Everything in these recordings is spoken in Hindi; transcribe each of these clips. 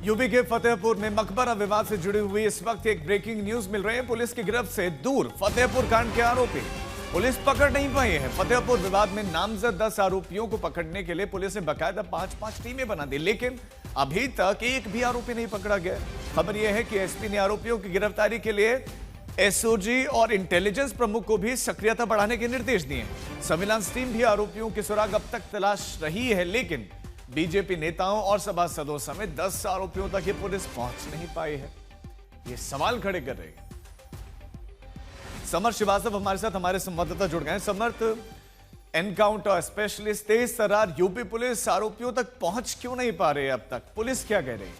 यूपी के फतेहपुर में मकबरा विवाद से जुड़ी हुई इस वक्त एक ब्रेकिंग न्यूज मिल रही है। पुलिस की गिरफ्त से दूर फतेहपुर कांड के आरोपी पुलिस पकड़ नहीं पाई है। फतेहपुर विवाद में नामजद 10 आरोपियों को पकड़ने के लिए पुलिस ने बकायदा 5-5 टीमें बना दी, लेकिन अभी तक एक भी आरोपी नहीं पकड़ा गया। खबर यह है कि एसपी ने आरोपियों की गिरफ्तारी के लिए एसओजी और इंटेलिजेंस प्रमुख को भी सक्रियता बढ़ाने के निर्देश दिए। सर्विलांस टीम भी आरोपियों की सुराग अब तक तलाश रही है, लेकिन बीजेपी नेताओं और सभासदों समेत 10 आरोपियों तक ये पुलिस पहुंच नहीं पाई है। ये सवाल खड़े कर रही है। समर्थ श्रीवास्तव हमारे साथ हमारे संवाददाता जुड़ गए हैं। समर्थ, एनकाउंटर स्पेशलिस्ट तेज तर्रार यूपी पुलिस आरोपियों तक पहुंच क्यों नहीं पा रही है? अब तक पुलिस क्या कह रही है?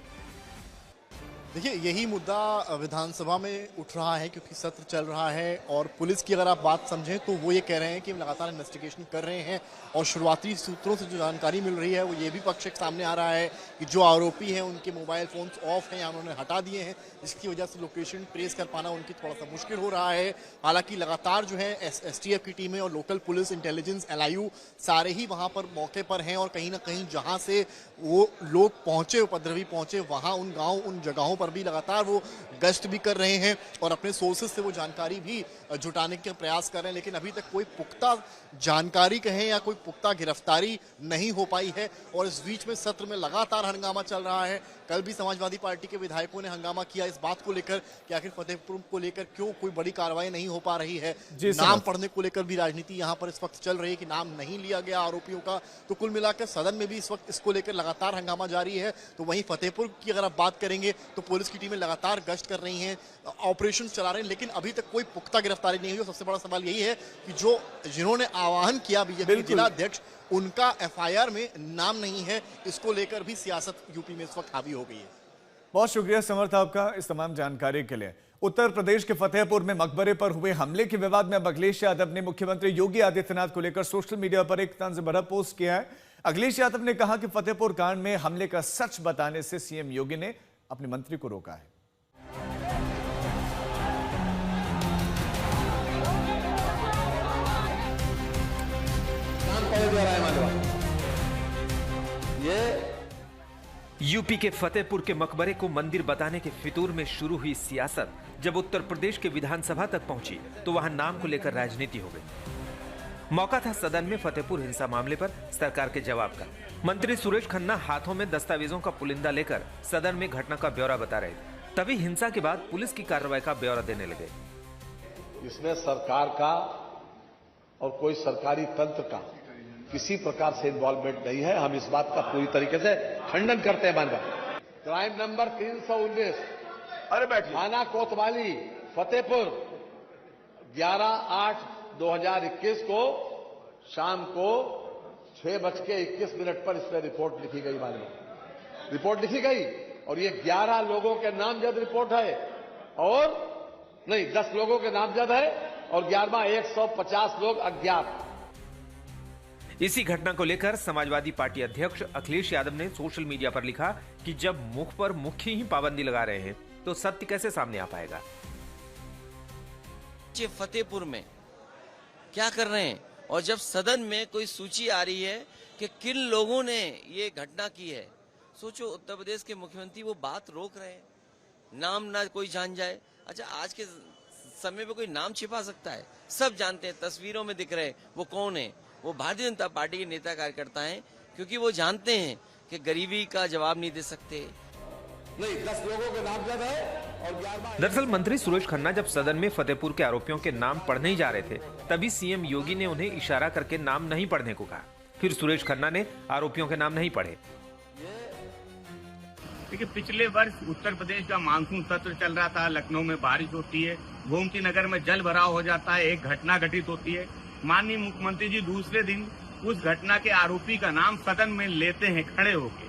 देखिए, यही मुद्दा विधानसभा में उठ रहा है क्योंकि सत्र चल रहा है और पुलिस की अगर आप बात समझें तो वो ये कह रहे हैं कि लगातार इन्वेस्टिगेशन कर रहे हैं और शुरुआती सूत्रों से जो जानकारी मिल रही है वो ये भी पक्ष एक सामने आ रहा है कि जो आरोपी हैं उनके मोबाइल फोन्स ऑफ हैं या उन्होंने हटा दिए हैं, जिसकी वजह से लोकेशन ट्रेस कर पाना उनकी थोड़ा सा मुश्किल हो रहा है। हालांकि लगातार जो है एसटीएफ की टीमें और लोकल पुलिस, इंटेलिजेंस, एलआईयू सारे ही वहां पर मौके पर हैं और कहीं ना कहीं जहां से वो लोग पहुंचे, उपद्रवी पहुंचे, वहां उन गाँव, उन जगहों पर भी लगातार वो गश्त भी कर रहे हैं और अपने सोर्सेज से वो जानकारी भी जुटाने के प्रयास कर रहे हैं, लेकिन अभी तक कोई पुख्ता जानकारी कहें या कोई पुख्ता गिरफ्तारी नहीं हो पाई है। और इस बीच में सत्र में लगातार हंगामा चल रहा है। कल भी समाजवादी पार्टी के विधायकों ने हंगामा किया इस बात को लेकर कि आखिर फतेहपुर को लेकर क्यों कोई बड़ी कार्रवाई नहीं हो पा रही है। नाम पढ़ने को लेकर भी राजनीति यहाँ पर इस वक्त चल रही है कि नाम नहीं लिया गया आरोपियों का। तो कुल मिलाकर सदन में भी इस वक्त इसको लेकर लगातार हंगामा जारी है। तो वहीं फतेहपुर की अगर आप बात करेंगे तो पुलिस की टीमें लगातार गश्त कर रही हैं, ऑपरेशन चला रहे हैं, लेकिन अभी तक कोई पुख्ता गिरफ्तारी नहीं हुई। सबसे बड़ा सवाल यही है कि जिन्होंने आह्वान किया बीजेपी जिला अध्यक्ष, उनका एफआईआर में नाम नहीं है। इसको लेकर भी सियासत यूपी में इस वक्त हावी हो गई है। बहुत शुक्रिया समर्थ आपका इस तमाम जानकारी के लिए। उत्तर प्रदेश के फतेहपुर में मकबरे पर हुए हमले के विवाद में अब अखिलेश यादव ने मुख्यमंत्री योगी आदित्यनाथ को लेकर सोशल मीडिया पर एक तंज भरा पोस्ट किया है। अखिलेश यादव ने कहा कि फतेहपुर कांड में हमले का सच बताने से सीएम योगी ने अपने मंत्री को रोका है। यूपी के फतेहपुर के मकबरे को मंदिर बताने के फितूर में शुरू हुई सियासत जब उत्तर प्रदेश के विधानसभा तक पहुंची तो वहां नाम को लेकर राजनीति हो गई। मौका था सदन में फतेहपुर हिंसा मामले पर सरकार के जवाब का। मंत्री सुरेश खन्ना हाथों में दस्तावेजों का पुलिंदा लेकर सदन में घटना का ब्यौरा बता रहे थे। तभी हिंसा के बाद पुलिस की कार्रवाई का ब्यौरा देने लगे। इसमें सरकार का और कोई सरकारी तंत्र का किसी प्रकार से इन्वॉल्वमेंट नहीं है। हम इस बात का पूरी तरीके से खंडन करते हैं। मानव क्राइम नंबर 319 थाना कोतवाली फतेहपुर 11/8/2021 को शाम को 6:21 पर इसमें रिपोर्ट लिखी गई। मानव रिपोर्ट लिखी गई और ये 11 लोगों के नामजद रिपोर्ट है और नहीं 10 लोगों के नामजद है और 11वां 150 लोग अज्ञात। इसी घटना को लेकर समाजवादी पार्टी अध्यक्ष अखिलेश यादव ने सोशल मीडिया पर लिखा कि जब मुख पर मुख्य ही पाबंदी लगा रहे हैं तो सत्य कैसे सामने आ पाएगा। फतेहपुर में क्या कर रहे हैं और जब सदन में कोई सूची आ रही है कि किन लोगों ने ये घटना की है, सोचो उत्तर प्रदेश के मुख्यमंत्री वो बात रोक रहे हैं, नाम ना कोई जान जाए। अच्छा, आज के समय में कोई नाम छिपा सकता है? सब जानते हैं, तस्वीरों में दिख रहे हैं वो कौन है। वो भारतीय जनता पार्टी के नेता कार्यकर्ता हैं, क्योंकि वो जानते हैं कि गरीबी का जवाब नहीं दे सकते। नहीं 10 लोगों के नामजद है और 11वां। दरअसल मंत्री सुरेश खन्ना जब सदन में फतेहपुर के आरोपियों के नाम पढ़ने ही जा रहे थे तभी सीएम योगी ने उन्हें इशारा करके नाम नहीं पढ़ने को कहा। फिर सुरेश खन्ना ने आरोपियों के नाम नहीं पढ़े। देखिए, पिछले वर्ष उत्तर प्रदेश का मानसून सत्र चल रहा था। लखनऊ में बारिश होती है, गोमती नगर में जल भराव हो जाता है, एक घटना घटित होती है। माननीय मुख्यमंत्री जी दूसरे दिन उस घटना के आरोपी का नाम सदन में लेते हैं खड़े होके,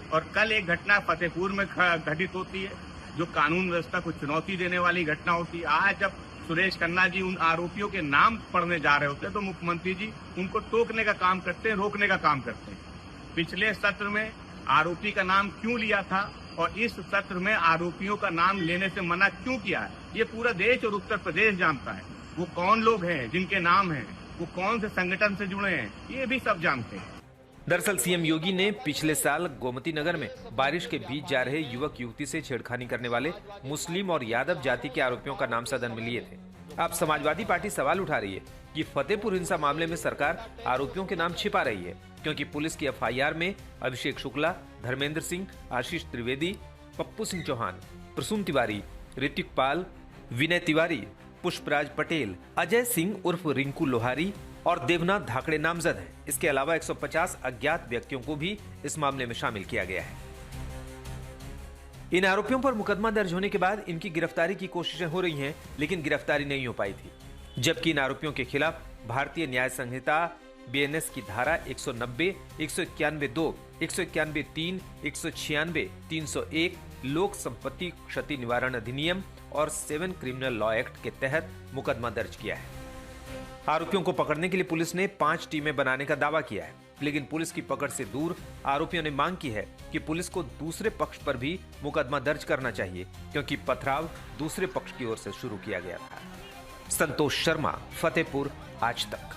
और कल एक घटना फतेहपुर में घटित होती है जो कानून व्यवस्था को चुनौती देने वाली घटना होती है। आज जब सुरेश खन्ना जी उन आरोपियों के नाम पढ़ने जा रहे होते हैं तो मुख्यमंत्री जी उनको टोकने का काम करते हैं, रोकने का काम करते हैं। पिछले सत्र में आरोपी का नाम क्यों लिया था और इस सत्र में आरोपियों का नाम लेने से मना क्यों किया है, ये पूरा देश और उत्तर प्रदेश जानता है। वो कौन लोग हैं जिनके नाम हैं, वो कौन से संगठन से जुड़े हैं, ये भी सब जानते हैं। दरअसल सीएम योगी ने पिछले साल गोमती नगर में बारिश के बीच जा रहे युवक युवती से छेड़खानी करने वाले मुस्लिम और यादव जाति के आरोपियों का नाम सदन में लिए थे। अब समाजवादी पार्टी सवाल उठा रही है कि फतेहपुर हिंसा मामले में सरकार आरोपियों के नाम छिपा रही है, क्योंकि पुलिस की एफआईआर में अभिषेक शुक्ला, धर्मेंद्र सिंह, आशीष त्रिवेदी, पप्पू सिंह चौहान, प्रसून तिवारी, ऋतिक पाल, विनय तिवारी, पुष्पराज पटेल, अजय सिंह उर्फ रिंकू लोहारी और देवनाथ धाकड़े नामजद हैं। इसके अलावा 150 अज्ञात व्यक्तियों को भी इस मामले में शामिल किया गया है। इन आरोपियों पर मुकदमा दर्ज होने के बाद इनकी गिरफ्तारी की कोशिशें हो रही हैं, लेकिन गिरफ्तारी नहीं हो पाई थी। जबकि इन आरोपियों के खिलाफ भारतीय न्याय संहिता बीएनएस की धारा 190, 191(2), 191(3), 196, 301, लोक संपत्ति क्षति निवारण अधिनियम और 7 क्रिमिनल लॉ एक्ट के तहत मुकदमा दर्ज किया है। आरोपियों को पकड़ने के लिए पुलिस ने 5 टीमें बनाने का दावा किया है, लेकिन पुलिस की पकड़ से दूर आरोपियों ने मांग की है कि पुलिस को दूसरे पक्ष पर भी मुकदमा दर्ज करना चाहिए, क्योंकि पथराव दूसरे पक्ष की ओर से शुरू किया गया था। संतोष शर्मा, फतेहपुर, आज तक।